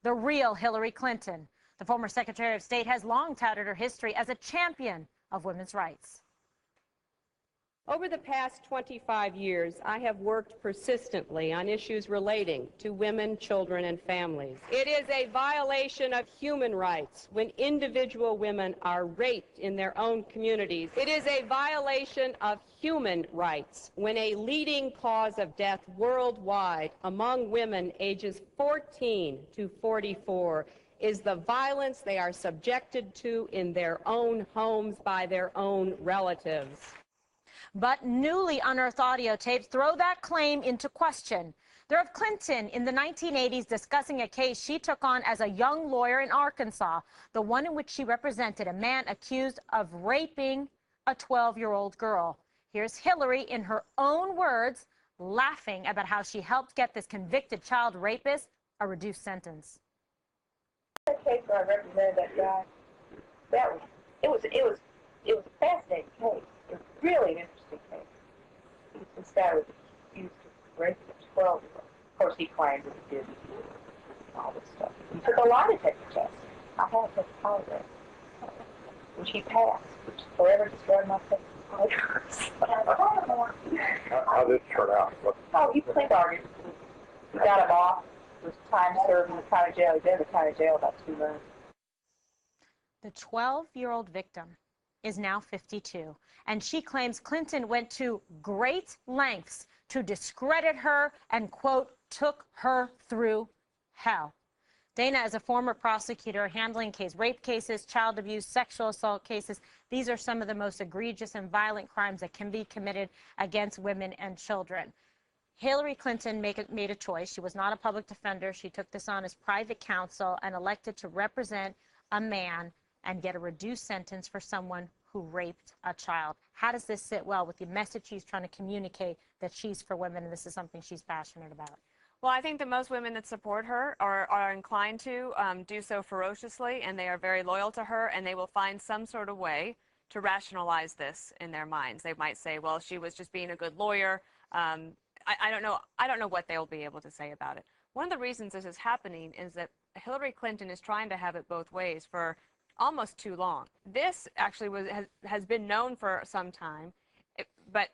the real Hillary Clinton. The former Secretary of State has long touted her history as a champion of women's rights. Over the past 25 years, I have worked persistently on issues relating to women, children, and families. It is a violation of human rights when individual women are raped in their own communities. It is a violation of human rights when a leading cause of death worldwide among women ages 14 to 44 is the violence they are subjected to in their own homes by their own relatives. But newly unearthed audio tapes throw that claim into question. They're of Clinton in the 1980s discussing a case she took on as a young lawyer in Arkansas, the one in which she represented a man accused of raping a 12-year-old girl. Here's Hillary in her own words, laughing about how she helped get this convicted child rapist a reduced sentence. The case where I represented that guy, it was a fascinating case. It was really an interesting case. This guy was accused of raping a 12-year-old. Of course, he claimed that he did all this stuff. He took a lie detector test. I had to polygraph, which he passed, which forever destroyed my faith in polygraphs. How did it turn out? Oh, he plea bargained. We got him off. It was time served in the county jail. He'd been in the county jail about 2 months. The 12-year-old victim is now 52, and she claims Clinton went to great lengths to discredit her and, quote, took her through hell. Dana is a former prosecutor handling rape cases, child abuse, sexual assault cases. These are some of the most egregious and violent crimes that can be committed against women and children. Hillary Clinton made a choice. She was not a public defender. She took this on as private counsel and elected to represent a man and get a reduced sentence for someone who raped a child. How does this sit well with the message she's trying to communicate that she's for women and this is something she's passionate about? Well, I think that most women that support her are inclined to do so ferociously, and they are very loyal to her, and they will find some sort of way to rationalize this in their minds. They might say, well, she was just being a good lawyer. I don't know what they'll be able to say about it. One of the reasons this is happening is that Hillary Clinton is trying to have it both ways for almost too long. This actually has been known for some time, but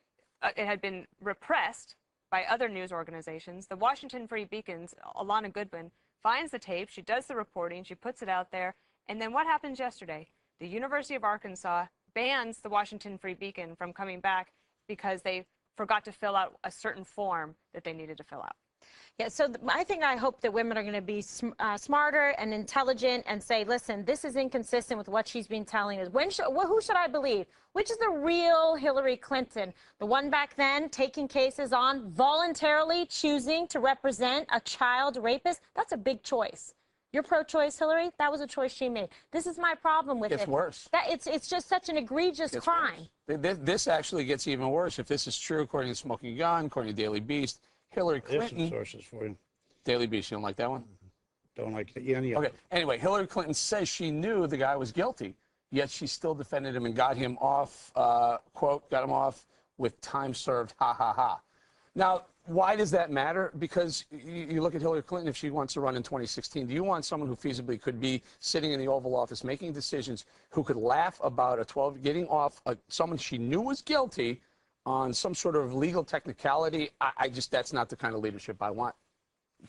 it had been repressed by other news organizations. The Washington Free Beacon's Alana Goodwin finds the tape, she does the reporting, she puts it out there, and then what happens yesterday? The University of Arkansas bans the Washington Free Beacon from coming back because they forgot to fill out a certain form that they needed to fill out. Yeah, so I hope that women are going to be smarter and intelligent and say, listen, this is inconsistent with what she's been telling us. Who should I believe? Which is the real Hillary Clinton? The one back then taking cases on, voluntarily choosing to represent a child rapist? That's a big choice. You're pro-choice, Hillary? That was a choice she made. This is my problem with it. It's worse. It's just such an egregious crime. This actually gets even worse. If this is true, according to Smoking Gun, according to Daily Beast, Hillary Clinton. There's some sources for you. Daily Beast, you don't like that one? Don't like any of Okay. Anyway, Hillary Clinton says she knew the guy was guilty, yet she still defended him and got him off, quote, got him off with time served, ha, ha, ha. Now, why does that matter? Because you look at Hillary Clinton, if she wants to run in 2016, do you want someone who feasibly could be sitting in the Oval Office making decisions, who could laugh about getting off someone she knew was guilty on some sort of legal technicality? That's not the kind of leadership I want.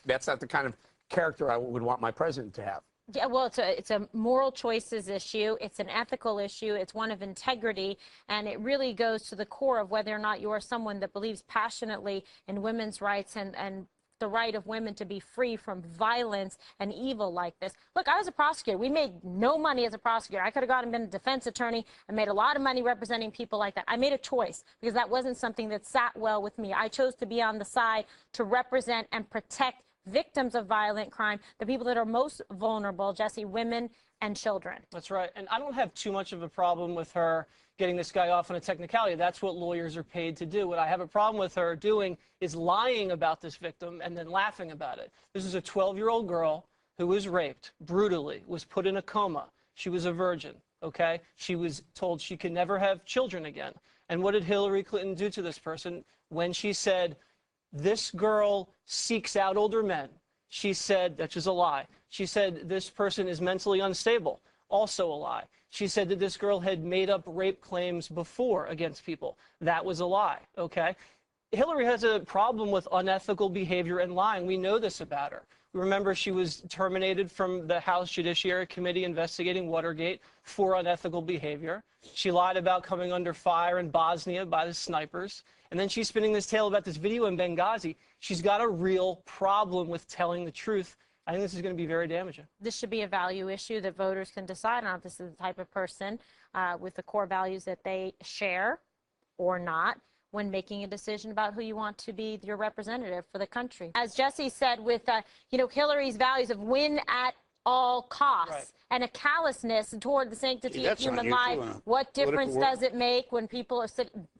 That's not the kind of character I would want my president to have. Yeah, well, it's a moral choices issue. It's an ethical issue. It's one of integrity. And it really goes to the core of whether or not you are someone that believes passionately in women's rights and the right of women to be free from violence and evil like this. Look, I was a prosecutor. We made no money as a prosecutor. I could have gone and been a defense attorney and made a lot of money representing people like that. I made a choice because that wasn't something that sat well with me. I chose to be on the side to represent and protect victims of violent crime, the people that are most vulnerable, Jesse, women and children. That's right. And I don't have too much of a problem with her getting this guy off on a technicality. That's what lawyers are paid to do. What I have a problem with her doing is lying about this victim and then laughing about it. This is a 12-year-old girl who was raped brutally, was put in a coma. She was a virgin, okay? She was told she could never have children again. And what did Hillary Clinton do to this person when she said, this girl seeks out older men? She said, which is a lie. She said this person is mentally unstable. Also a lie. She said that this girl had made up rape claims before against people. That was a lie, okay? Hillary has a problem with unethical behavior and lying. We know this about her. Remember, she was terminated from the House Judiciary Committee investigating Watergate for unethical behavior. She lied about coming under fire in Bosnia by the snipers. And then she's spinning this tale about this video in Benghazi. She's got a real problem with telling the truth. I think this is going to be very damaging. This should be a value issue that voters can decide on if this is the type of person with the core values that they share or not when making a decision about who you want to be your representative for the country. As Jesse said, with Hillary's values of win at all costs, right, and a callousness toward the sanctity of human life. What difference does it make when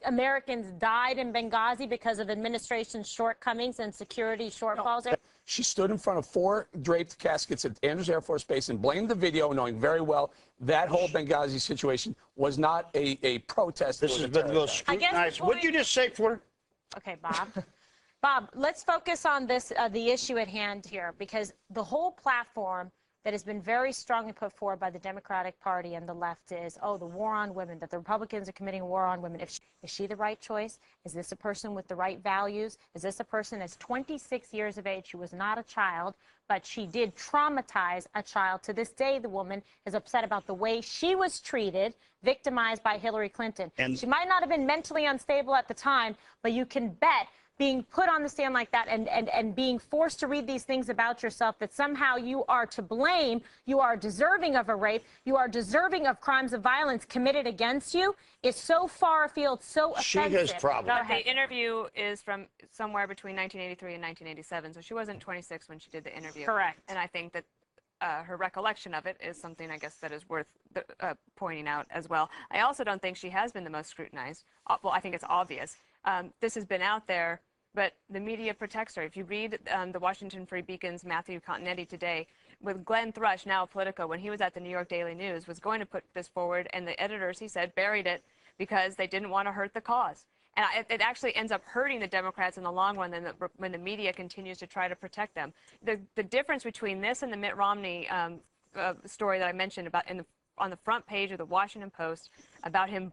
Americans died in Benghazi because of administration's shortcomings and security shortfalls? No. She stood in front of 4 draped caskets at Andrews Air Force Base and blamed the video, knowing very well that whole Benghazi situation was not a protest. This has been the most scrutinized. What did you just say, Porter? Okay, Bob. Bob, let's focus on this, the issue at hand here, because the whole platform that has been very strongly put forward by the Democratic Party and the left is, oh, the war on women, that the Republicans are committing a war on women. Is she the right choice? Is this a person with the right values? Is this a person that's 26 years of age? She was not a child, but she did traumatize a child. To this day, the woman is upset about the way she was treated, victimized by Hillary Clinton. And she might not have been mentally unstable at the time, but you can bet being put on the stand like that and being forced to read these things about yourself, that somehow you are to blame, you are deserving of a rape, you are deserving of crimes of violence committed against you, is so far afield, so offensive. She has problems. The interview is from somewhere between 1983 and 1987, so she wasn't 26 when she did the interview. Correct. And I think that her recollection of it is something, I guess, that is worth pointing out as well. I also don't think she has been the most scrutinized. Well, I think it's obvious. This has been out there, but the media protects her. If you read the Washington Free Beacon's Matthew Continetti today, with Glenn Thrush, now Politico, when he was at the New York Daily News, was going to put this forward, and the editors, he said, buried it because they didn't want to hurt the cause. And it actually ends up hurting the Democrats in the long run when the media continues to try to protect them. The difference between this and the Mitt Romney story that I mentioned about on the front page of the Washington Post about him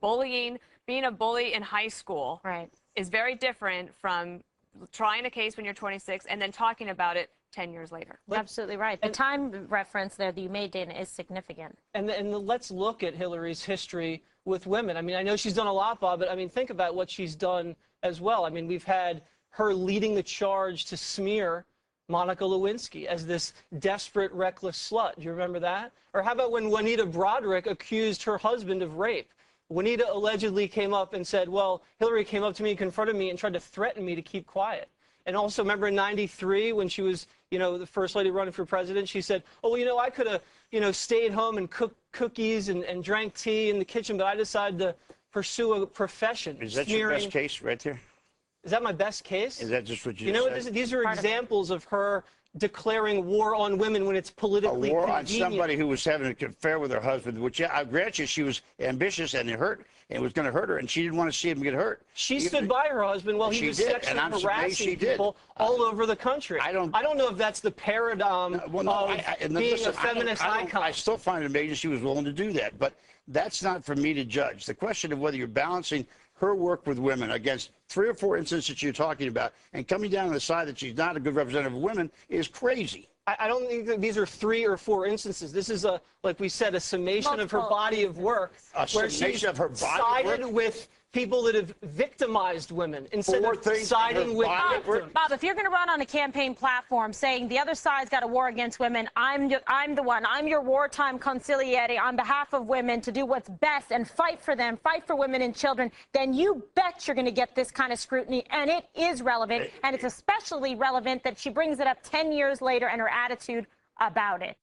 being a bully in high school, right, is very different from trying a case when you're 26 and then talking about it 10 years later. Absolutely right. The time reference there that you made, Dana, is significant. And let's look at Hillary's history with women. I mean, I know she's done a lot, Bob, but I mean, think about what she's done as well. I mean, we've had her leading the charge to smear Monica Lewinsky as this desperate, reckless slut. Do you remember that? Or how about when Juanita Broderick accused her husband of rape? Juanita allegedly came up and said, well, Hillary came up to me and confronted me and tried to threaten me to keep quiet. And also, remember in '93 when she was, the first lady running for president, she said, oh, well, I could have, stayed home and cooked cookies and drank tea in the kitchen, but I decided to pursue a profession. Is that your best case right there? Is that my best case? Is that just what you said? These are examples of her declaring war on women when it's politically convenient. A war on convenient. somebody who was having an affair with her husband, which I grant you, she was ambitious and it hurt, and it was going to hurt her, and she didn't want to see him get hurt. She stood by her husband while he was sexually harassing people all over the country. I don't know if that's the paradigm of being a feminist icon. I still find it amazing she was willing to do that, but that's not for me to judge. The question of whether you're balancing her work with women against 3 or 4 instances you're talking about and coming down on the side that she's not a good representative of women is crazy. I don't think that these are 3 or 4 instances. This is, like we said, a summation of her body of work. Where she's sided with people that have victimized women instead of siding with victims. Bob, if you're going to run on a campaign platform saying the other side's got a war against women, I'm the one. I'm your wartime consigliere on behalf of women to do what's best and fight for them, fight for women and children, then you bet you're going to get this kind of scrutiny, and it is relevant, and it's especially relevant that she brings it up 10 years later and her attitude about it.